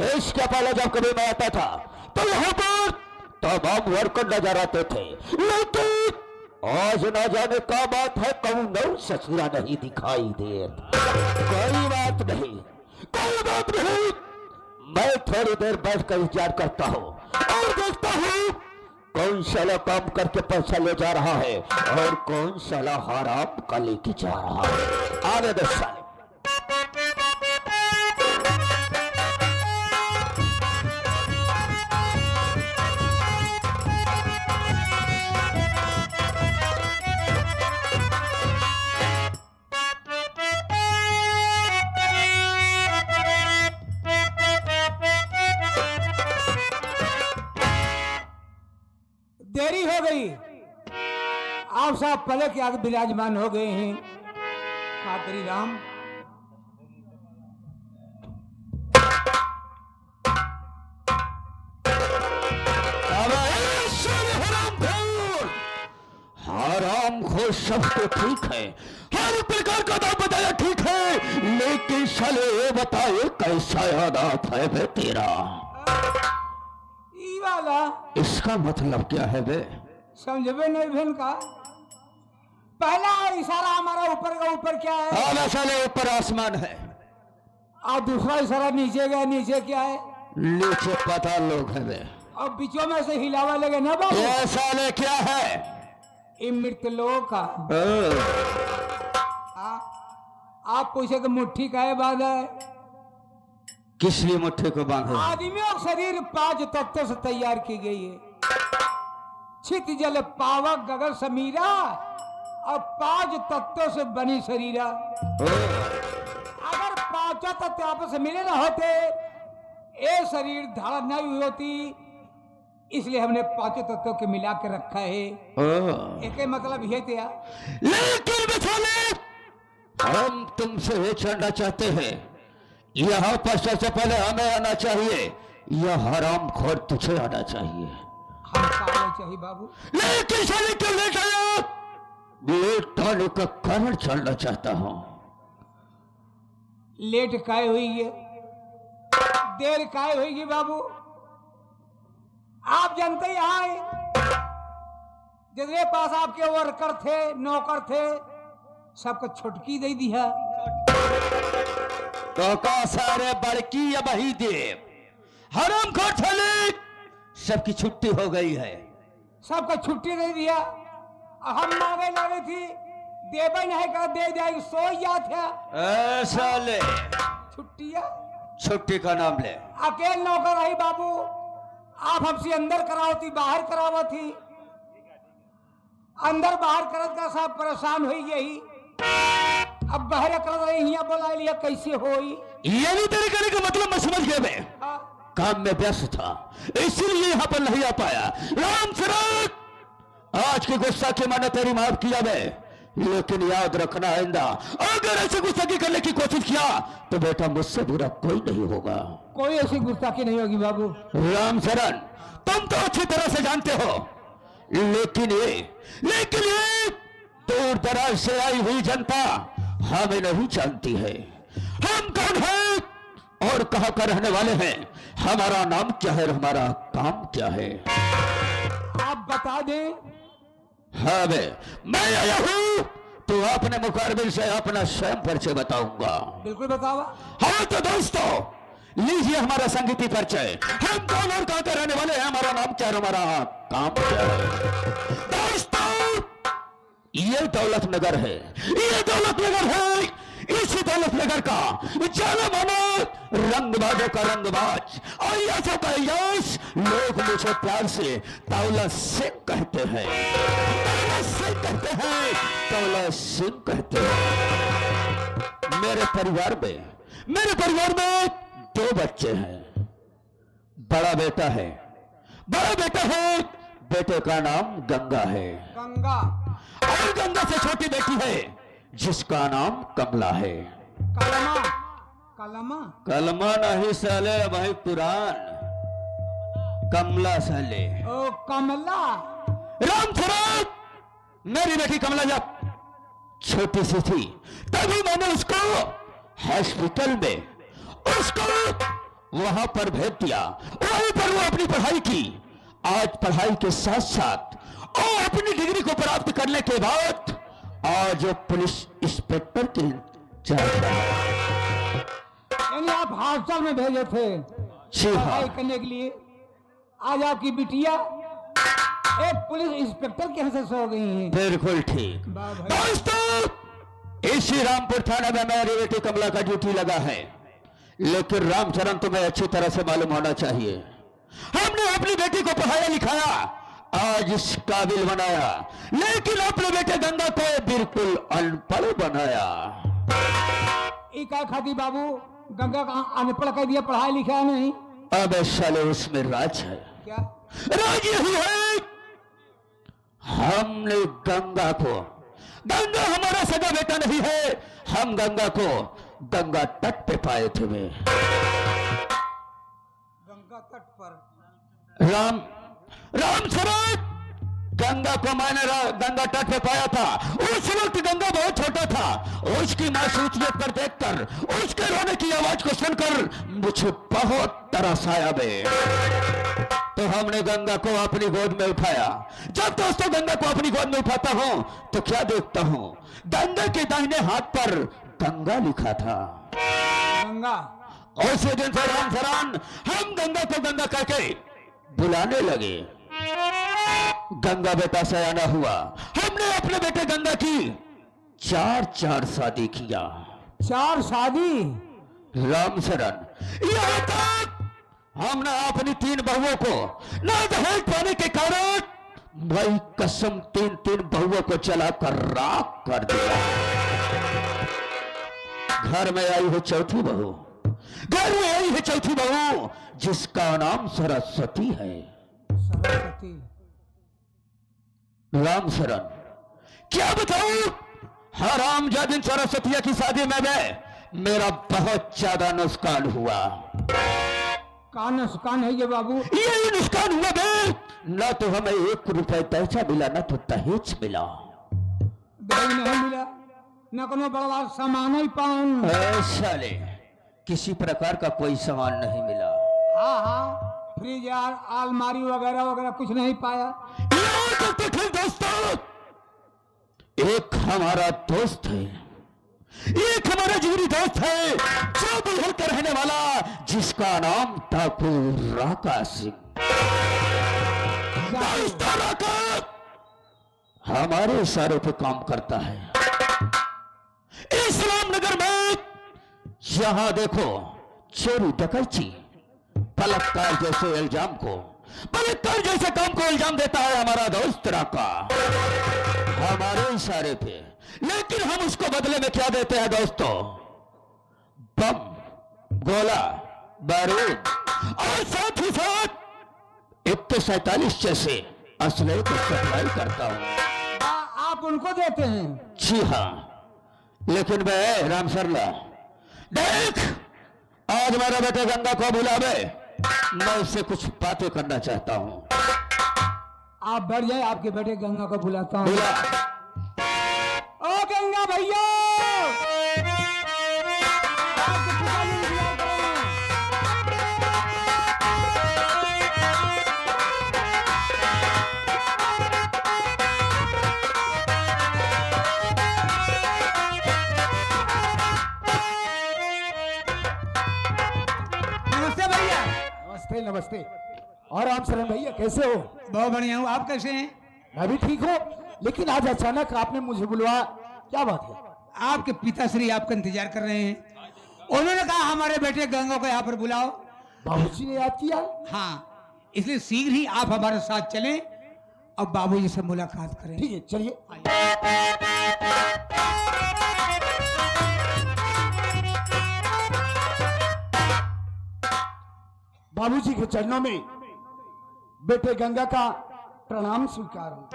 इसके पहले जब कभी मैं आता था तो यहाँ पर तमाम वर्कर नजर आते थे, लेकिन आज ना जाने क्या बात है, कौन ससुरा नहीं दिखाई दे। कोई बात नहीं, कोई बात नहीं, मैं थोड़ी देर बैठकर विचार करता हूँ और देखता हूँ कौन साला काम करके पैसा ले जा रहा है और कौन साला हराम का लेके जा रहा है। आगे दो साले। देरी हो गई, आप साहब पहले के आगे विराजमान हो गए हैं। खातरी राम, हराम खोर सब तो ठीक है, हर प्रकार का दाम बताया ठीक है, लेकिन साले ये बताए कैसा आदात है बे तेरा? ई वाला इसका मतलब क्या है बे? समझबे नहीं भेन का। पहला इशारा हमारा ऊपर का ऊपर क्या है? आधा साले ऊपर आसमान है और दूसरा इशारा नीचे का नीचे क्या है? नीचे पता लोग है बे। और बीचों में से हिलावा लगे ना बाबू। ये साले क्या है? मृतलोक का। आप पूछे तो मुट्ठी का है बात है। किस लिए मुट्ठी को बांधे? आदमियों का शरीर 5 तत्वों से तैयार की गई है। छित जल पावक गगन समीरा और 5 तत्वों से बनी शरीरा। अगर 5 तत्व आपस में मिले ना होते ये शरीर धारण नहीं हुई होती, इसलिए हमने 5 तत्वों के मिला के रखा है। एक मतलब ये थे। लेकिन बचाने हम तुमसे ये जानना चाहते हैं, यहाँ पर सबसे पहले हमें आना चाहिए या हराम खोर तुझे आना चाहिए? हम आना चाहिए बाबू। लेकिन साले क्यों लेट आया? लेट आने का कारण जानना चाहता हूँ। लेट काय हुई है, देर काय हुई बाबू? आप जानते ही आए जितने पास आपके वर्कर थे नौकर थे सबको छुटकी दे दी है। तो का सारे बड़की या बही देव हराम खोर ठले सबकी छुट्टी हो गई है। सबको छुट्टी दे दिया। हम मांगे लगे थी देवे नहीं कर दे जाएगी, सो जाते ऐसा ले छुट्टियां। छुट्टी का नाम ले। अकेले नौकर रही बाबू, आप हमसे अंदर कराओ थी बाहर कराओ थी, अंदर बाहर करत का सब परेशान हुई यही। अब बाहर कर रही है, बोला लिया कैसे होई? ये नहीं तेरे कहने का मतलब मैं समझ गया। मैं काम में व्यस्त था इसीलिए यहाँ पर नहीं आ पाया। राम शरण, आज के गुस्सा के मैंने तेरी माफ किया मैं, लेकिन याद रखना आइंदा अगर ऐसे गुस्ताखी करने की कोशिश किया तो बेटा मुझसे बुरा कोई नहीं होगा। कोई ऐसी गुस्ताखी नहीं होगी बाबू। राम शरण, तुम तो अच्छी तरह से जानते हो, लेकिन ये दूर दराज से आई हुई जनता हमें नहीं जानती है। हम कौन हैं और कहां का रहने वाले हैं, हमारा नाम क्या है, हमारा काम क्या है, आप बता दें। हाँ मैं आया हूं तो अपने मुकाबले से अपना स्वयं परिचय बताऊंगा। बिल्कुल बतावा। हाँ तो दोस्तों लीजिए हमारा संगीती परिचय। हम कौन और कहां के रहने वाले हैं, हमारा नाम क्या है, हमारा काम क्या है। दोस्तों ये दौलत नगर है, ये दौलत नगर है। इसी दौलत नगर का जाना माना रंगबाजों का रंगबाज और का यश, लोग मुझे प्यार से दौलत सिंह कहते हैं, दौलत सिंह कहते हैं, दौलत सिंह कहते हैं। मेरे परिवार में 2 बच्चे हैं। बड़ा बेटा है, बेटे का नाम गंगा है, गंगा। और गंगा से छोटी बेटी है जिसका नाम कमला है। कलमा नहीं साले भाई, पुराण कमला साले। ओ कमला। राम थोड़ा, मेरी बेटी कमला जब छोटी सी थी तभी मैंने उसको हॉस्पिटल में उसको वहां पर भेज दिया। वहीं पर वो अपनी पढ़ाई की। आज पढ़ाई के साथ साथ और अपनी डिग्री को प्राप्त करने के बाद आज वो पुलिस इंस्पेक्टर के यानी आप हॉस्टल में भेजे थे जी हाँ। पढ़ाई करने के लिए। आज आपकी बिटिया एक पुलिस इंस्पेक्टर के यहाँ से सो गई है। बिल्कुल ठीक। वाह भाई। दोस्तों, इसी रामपुर थाने में मेरी बेटी कमला का ड्यूटी लगा है, लेकिन रामचरण तुम्हें अच्छी तरह से मालूम होना चाहिए। हमने अपनी बेटी को पढ़ाया लिखाया, आज इस काबिल बनाया, लेकिन अपने बेटे गंगा को बिल्कुल अनपढ़ बनाया। क्या खाती बाबू गंगा का अनपढ़ कर दिया, पढ़ाई लिखा नहीं? अब साले उसमें राज है। क्या राज यही है, हमने गंगा को, गंगा हमारा सगा बेटा नहीं है, हम गंगा को गंगा तट पे पाए थे। वे गंगा तट पर राम सरोवर गंगा को मैंने गंगा तट पे पाया था। उस वक्त गंगा बहुत छोटा था। उसकी मासूमियत पर देखकर, उसके रोने की आवाज को सुनकर मुझे बहुत तरस आया बे। तो हमने गंगा को अपनी गोद में उठाया। जब दोस्तों गंगा को अपनी गोद में उठाता हूं तो क्या देखता हूं, गंगा के दाहिने हाथ पर गंगा लिखा था। गंगा उसी दिन से राम सरान हम गंगा को गंगा कहके बुलाने लगे। गंगा बेटा सयाना हुआ। हमने अपने बेटे गंगा की 4 शादी किया। 4 शादी? राम शरण, यहाँ तक हमने अपनी 3 बहुओं को न दहेज पाने के कारण भाई कसम 3 बहुओं को जलाकर राख कर दिया। घर में आई है चौथी बहू, घर में आई है चौथी बहू जिसका नाम सरस्वती है। सरस्वती? राम शरण, क्या बताऊं, हराम जादिन सरस्वती की शादी में मेरा बहुत ज्यादा नुकसान हुआ। का नुकसान है ये बाबू? यही नुकसान हुआ बे, न तो हमें 1 रुपए पैसा मिला, न तो दहेज मिला। दहेज नहीं मिला, न कोनो बड़ा सामान ही पान। साले किसी प्रकार का कोई सामान नहीं मिला। हाँ हाँ, फ्रिज अलमारी वगैरह वगैरह कुछ नहीं पाया। यहाँ तक तो ठीक दोस्तों, एक हमारा दोस्त है, एक हमारा जिगरी दोस्त है जो बुलहर का रहने वाला, जिसका नाम ठाकुर राका सिंह। दोस्तों राका हमारे इशारे पे काम करता है। इस्लाम नगर में यहां देखो चोरी डकैती बलात्कार जैसे इल्जाम को, बलात्कार जैसे काम को इल्जाम देता है हमारा दोस्त राका हमारे इशारे पे। लेकिन हम उसको बदले में क्या देते हैं दोस्तों, बम, गोला, बारूद और साथ ही साथ 147 जैसे असलहे को सप्लाई करता हूं। आप उनको देते हैं? जी हाँ, लेकिन मैं राम सरला देख, आज मेरा बेटा गंगा को बुलावे, मैं उससे कुछ बातें करना चाहता हूं। आप बैठ जाए, आपके बेटे गंगा को बुलाता हूँ। बुला। ओ गंगा भैया, आपके पिताजी ने बुलाया है। नमस्ते भैया। नमस्ते नमस्ते। और राम शरण भैया कैसे हो? बहुत बढ़िया हूँ, आप कैसे हैं? मैं भी ठीक हूँ, लेकिन आज अचानक आपने मुझे बुलवाया, क्या बात है? आपके पिताश्री आपका इंतजार कर रहे हैं। उन्होंने कहा हमारे बेटे गंगा को यहाँ पर बुलाओ। बाबूजी ने याद किया? हाँ, इसलिए शीघ्र ही आप हमारे साथ चलें और बाबूजी से मुलाकात करें। ठीक है चलिए। बाबूजी के चरणों में बेटे गंगा का प्रणाम स्वीकार हो।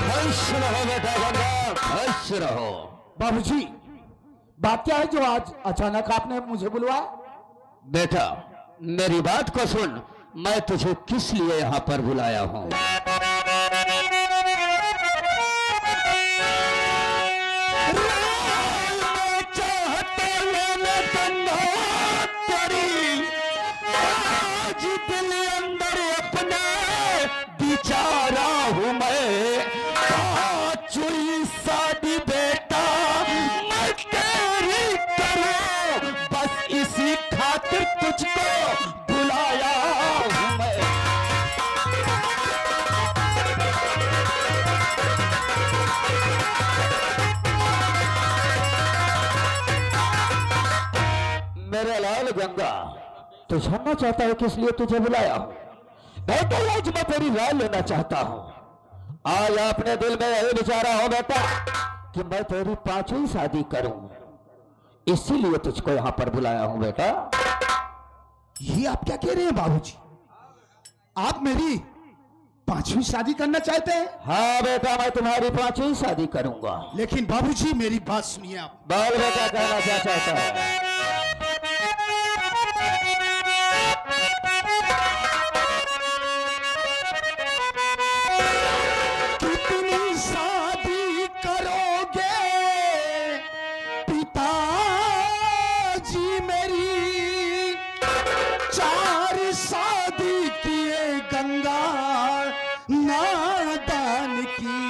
खुश रहो बेटा गंगा, खुश रहो। बाबूजी, बात क्या है जो आज अचानक आपने मुझे बुलवाया? बेटा मेरी बात को सुन, मैं तुझे किस लिए यहाँ पर बुलाया हूँ। चाहते मैंने गंगा शादी बेटा मैं तेरी करूं, बस इसी खातिर तुझको बुलाया हूं मैं। मेरे लाल गंगा, तू जानना चाहता है किस लिए तुझे बुलाया हूं? बेटा आज मैं तेरी राय लेना चाहता हूं। आज अपने दिल में यही विचारा हो बेटा कि मैं तेरी 5वीं शादी करूं, इसीलिए तुझको यहां पर बुलाया हूं बेटा। ये आप क्या कह रहे हैं बाबूजी? आप मेरी 5वीं शादी करना चाहते हैं? हाँ बेटा, मैं तुम्हारी 5वीं शादी करूंगा। लेकिन बाबूजी मेरी बात सुनिए आप। बोल बेटा, कहना क्या चाहता है? कितनी शादी करोगे पिताजी मेरी? 4 शादी किए गंगा नादान की।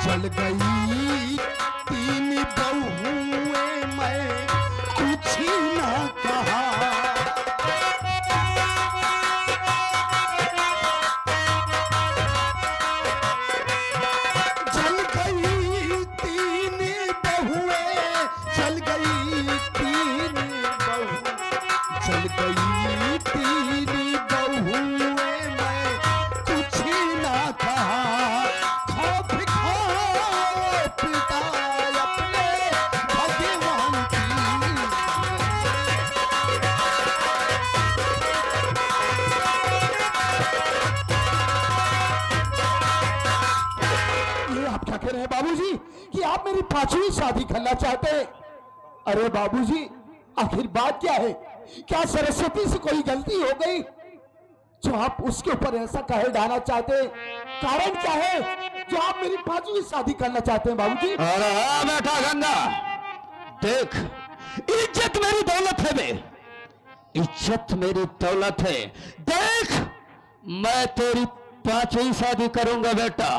चल गई 3 बहुएं, मैं कुछ ना कहा। चल गई 3 बहुएं, चल गई 3 बहुएं, चल गई 3 बहुएं, मैं कुछ ना कहा। खौफ खाओ पिता अपने भगवान की। ये आप क्या कह रहे हैं बाबूजी कि आप मेरी 5वीं शादी करना चाहते हैं? अरे बाबूजी, आखिर बात क्या है? क्या सरस्वती से कोई गलती हो गई जो आप उसके ऊपर ऐसा कहे डालना चाहते हैं? कारण क्या है जो आप मेरी 5वीं शादी करना चाहते हैं बाबूजी? अरे हाँ बेटा गंगा, देख, इज्जत मेरी दौलत है बे, इज्जत मेरी दौलत है। देख, मैं तेरी 5वीं शादी करूंगा बेटा,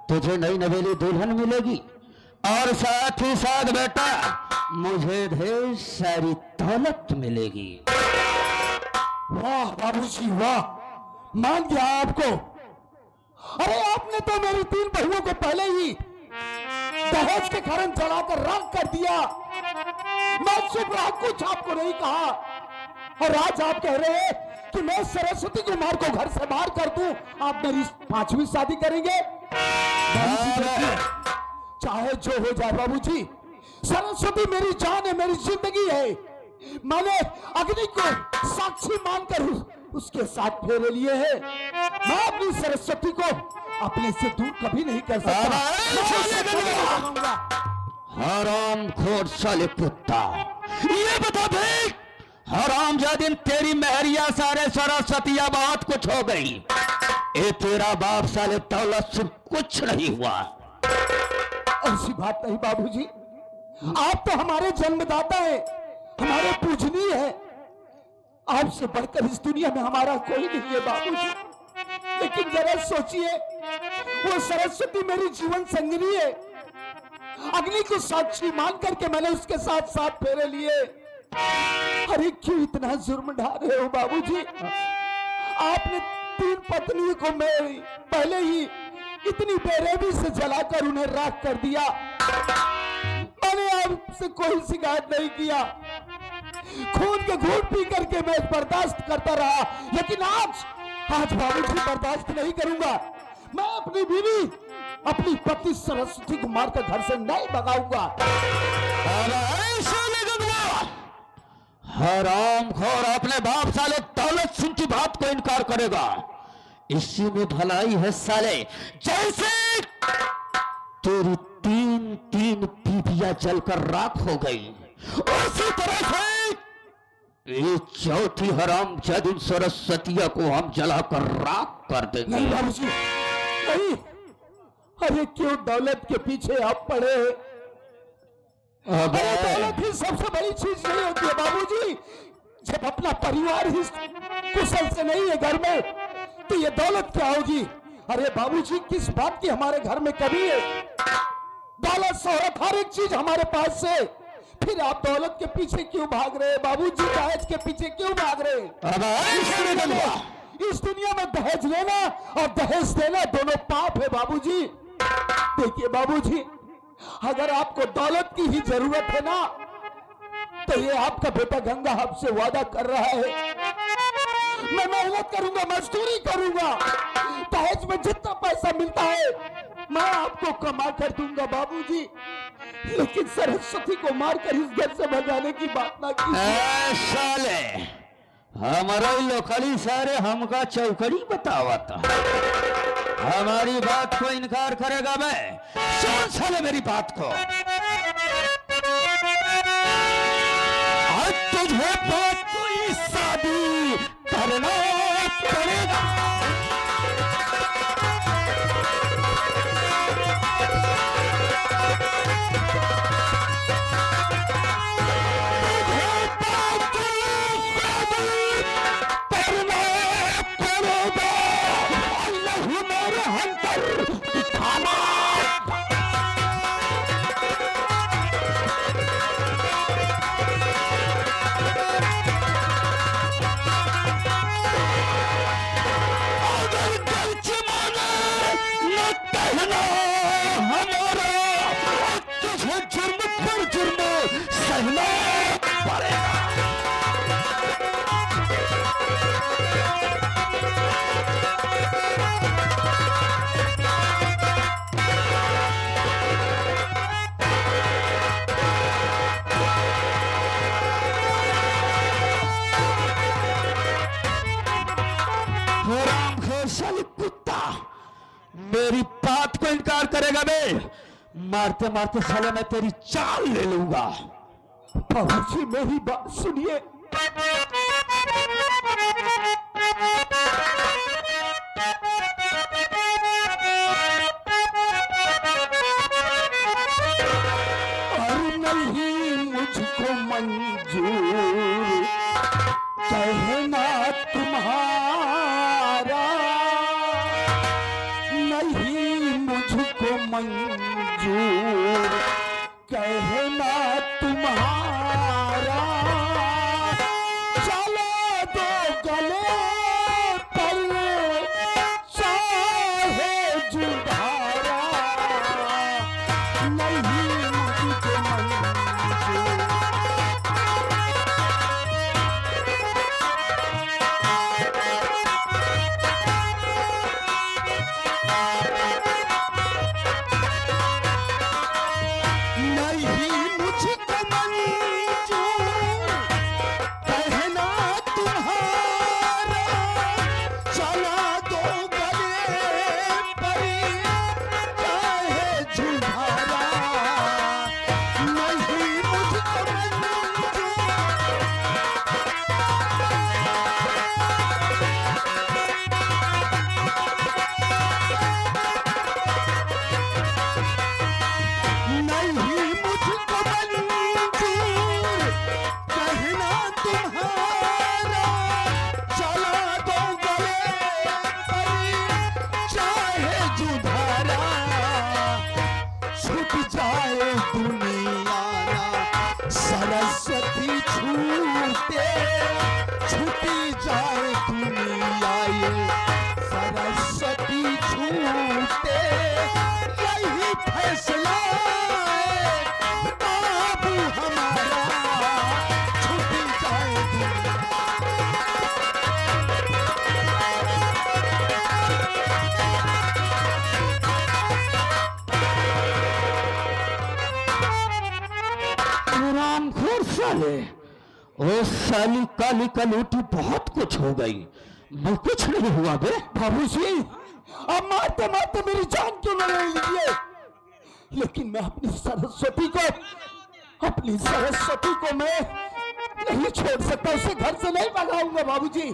तुझे नई नवेली दुल्हन मिलेगी और साथ ही साथ बेटा मुझे ढेर सारी दौलत मिलेगी। वाह बाबूजी वाह, मान गया आपको। अरे आपने तो मेरी 3 बहुओं को पहले ही दहेज के कारण जलाकर राख कर दिया। मैं चुप रहा, कुछ आपको नहीं कहा, और आज आप कह रहे हैं कि मैं सरस्वती कुमार को घर से बाहर कर दूं। आप मेरी 5वीं शादी करेंगे? बाबूजी देखिए, चाहे जो हो जाए बाबूजी, सरस्वती मेरी जान है, मेरी जिंदगी है। मैंने अग्नि को साक्षी मानकर उसके साथ फेरे लिए हैं। मैं अपनी सरस्वती को अपने से दूर कभी नहीं कर सकता। मैं उसे कभी नहीं बनाऊंगा। हराम खोर साले कुत्ता, ये बता भाई, हराम जादिन तेरी महरिया सारे सरस्वतिया बहुत कुछ हो गई, ये तेरा बाप साले दौलत से कुछ नहीं हुआ। ऐसी बात नहीं बाबूजी, आप तो हमारे जन्मदाता हैं, हमारे पूजनीय है। आपसे बढ़कर इस दुनिया में हमारा कोई नहीं है बाबूजी। लेकिन जरा सोचिए, वो सरस्वती मेरी जीवन संगिनी है। अग्नि को साक्षी मान करके मैंने उसके साथ साथ फेरे लिए। अरे क्यों इतना जुर्म ढा रहे हो बाबूजी? आपने 3 पत्नियों को मेरी पहले ही इतनी बेरहमी से जलाकर उन्हें राख कर दिया। मैंने आपसे कोई शिकायत नहीं किया, खून के घूंट पी करके मैं बर्दाश्त करता रहा। लेकिन आज बाबूजी बर्दाश्त नहीं करूंगा। मैं अपनी बीवी, अपनी पति सरस्वती कुमार का घर से नहीं भगाऊंगा। हराम खोर अपने बाप साले दौलत सिंह की बात को इनकार करेगा, इसी में भलाई है साले। जैसे तेरी 3 बीबियां जलकर राख हो गई, उसी तरह से ये 4थी हराम जादिन सरस्वतिया को हम जलाकर राख कर देंगे। नहीं बाबूजी, नहीं। अरे क्यों दौलत के पीछे आप पड़े? अरे दौलत ही सबसे बड़ी चीज नहीं होती है बाबूजी। जब अपना परिवार ही कुशल से नहीं है घर में, तो ये दौलत क्या होगी? अरे बाबूजी, किस बात की हमारे घर में कमी है? दौलत शोहरत हर एक चीज हमारे पास से, फिर आप दौलत के पीछे क्यों भाग रहे हैं बाबूजी? दहेज के पीछे क्यों भाग रहे हैं? इस दुनिया में दहेज लेना और दहेज देना दोनों पाप है बाबूजी। देखिए बाबूजी, अगर आपको दौलत की ही जरूरत है ना, तो ये आपका बेटा गंगा आपसे वादा कर रहा है, मैं मेहनत करूंगा, मजदूरी करूंगा, दहेज में जितना पैसा मिलता है मैं आपको कमा कर दूंगा बाबूजी। लेकिन सरस्वती को मारकर इस घर से भगाने की बात ना कीजिए। साले हमारा लोकली सारे हमका चौकड़ी बतावा था, हमारी बात को इनकार करेगा? मैं सुन साले मेरी बात को, आज तुझे बात कोई शादी करना पड़ेगा। कुत्ता मेरी बात को इनकार करेगा? मैं मारते मारते साले मैं तेरी चाल ले लूंगा। बाबूजी मेरी बात सुनिए। और नहीं मुझको मंजूर कहना तुम्हारा, नहीं मुझको मंजूर कहना तुम्हारा, चलो दो गले पर चाहे जुधारा, नहीं मुझको मंजूर। सरस्वती छूटे छूटी जाए दुनिया, ये सरस्वती छूटे यही फैसला बाबू हमारा, छूटी जाए दुनिया। रामखोर साले, ओ साली काली कलूटी बहुत कुछ हो गई, मैं कुछ नहीं हुआ बे। बाबूजी अब मारते मारते मेरी जान क्यों न ले लीजिए, लेकिन मैं अपनी सरस्वती को मैं नहीं छोड़ सकता, उसे घर से नहीं भगाऊंगा बाबूजी।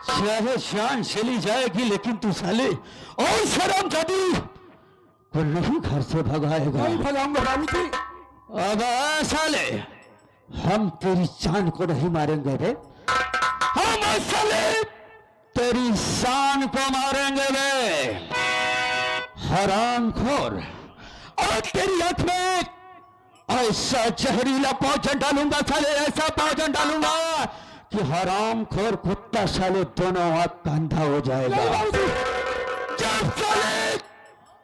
चाहे शान चली जाएगी, लेकिन तू साले और शर्म जादी को नहीं घर से भगाएगा। नहीं भगाऊंगा बाबूजी। अब साले हम तेरी जान को नहीं मारेंगे रे, हम असली तेरी शान को मारेंगे वे हरामखोर। और तेरी आंख में ऐसा जहरीला पौधन डालूंगा साले, ऐसा पौधन डालूंगा कि हरामखोर कुत्ता साले दोनों आंख का अंधा हो जाएगा। जब साले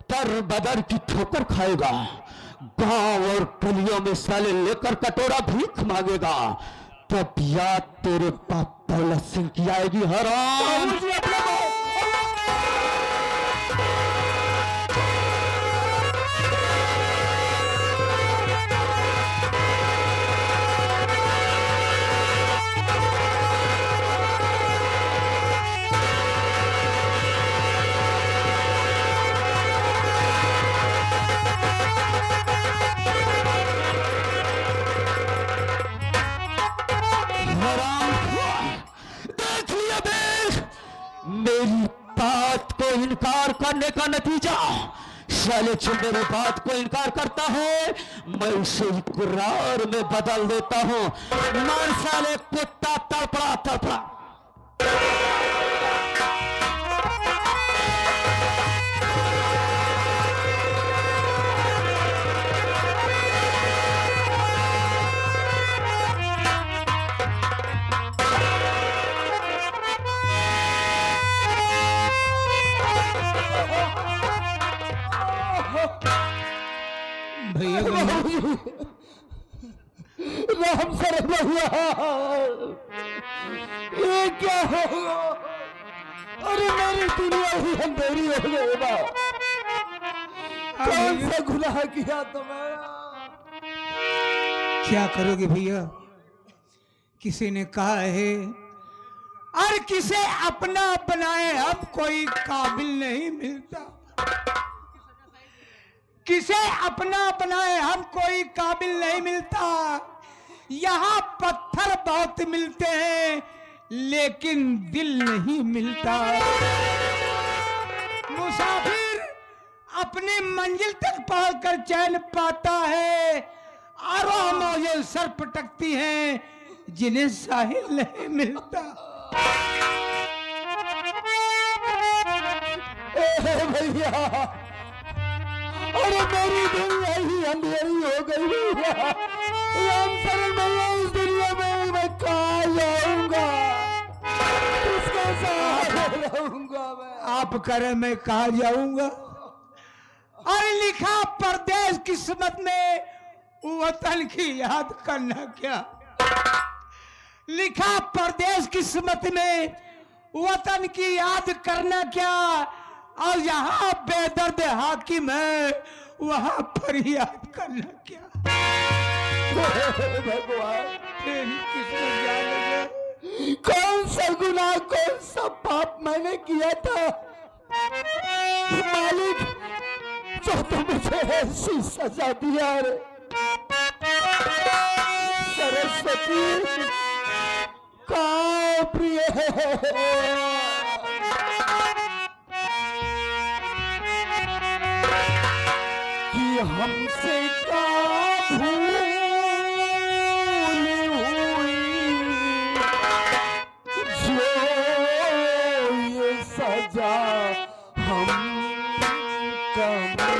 तर बदर की ठोकर खाएगा, गांव और गलियों में साले लेकर कटोरा भीख मांगेगा, तब याद तेरे पाप दौलत सिंह की आएगी हराम। मेरी बात को इनकार करने का नतीजा, साले जो मेरी बात को इनकार करता है मैं उसे इकरार में बदल देता हूं। मर साले कुत्ता तड़पड़ा तड़पड़ा। भैया राम शरण भैया, ये क्या हो गया? अरे मेरी दुनिया ही अंधेरी हो गई बा। कौन सा गुनाह किया तुम्हारा? क्या करोगे भैया? किसी ने कहा है और किसे अपना बनाए हम कोई काबिल नहीं मिलता, किसे अपना बनाए हम कोई काबिल नहीं मिलता। यहाँ पत्थर बहुत मिलते हैं लेकिन दिल नहीं मिलता। मुसाफिर अपनी मंजिल तक पहुंचकर चैन पाता है, आरोह मौजें सर पटकती हैं जिन्हें साहिल नहीं मिलता। भैया, अरे मेरी दुनिया ही अंधेरी हो गई भैया। राम शरण भैया, इस दुनिया में मैं कहाँ जाऊंगा? किसके साथ रहूंगा मैं? आप करें मैं कहा जाऊंगा? और लिखा परदेश किस्मत में, वतन की याद करना क्या। लिखा परदेश किस्मत में, वतन की याद करना क्या। और यहाँ बेदर्द हाकिम है, वहां फरियाद करना क्या। भगवान, तेरी किस्मत जाने। कौन सा गुनाह, कौन सा पाप मैंने किया था मालिक, जो तुम मुझे ऐसी सजा दिया रे। सरस्वती कहाँ प्रिय कि हमसे का भूल हुई, जो ये सजा हम कभी।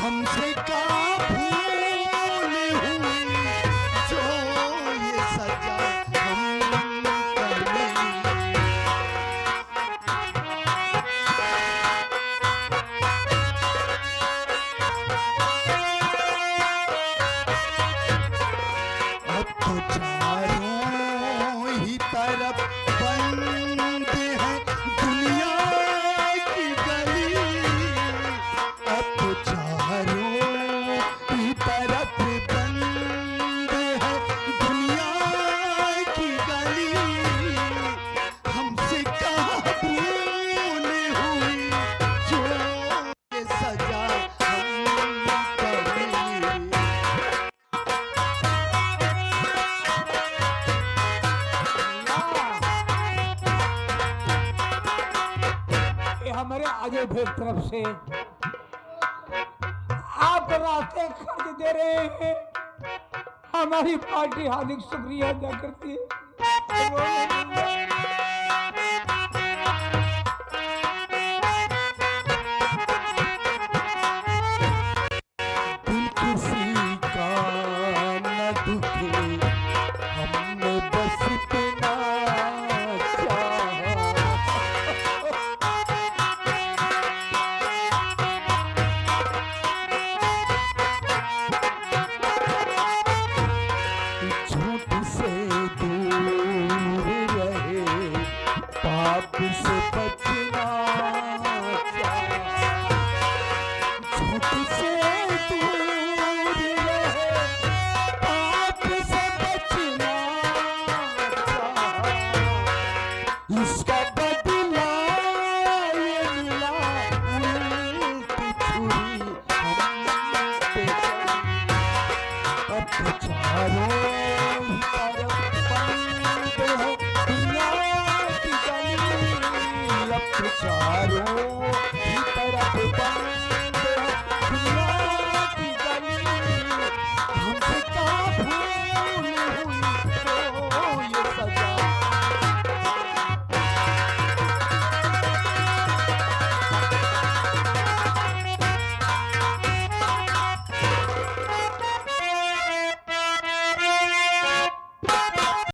हमसे का भूल हुई, जो ये सजा हम कभी। हमारे अजय भाई तरफ से आप रास्ते खर्च दे रहे हैं, हमारी पार्टी हार्दिक शुक्रिया अदा करती है।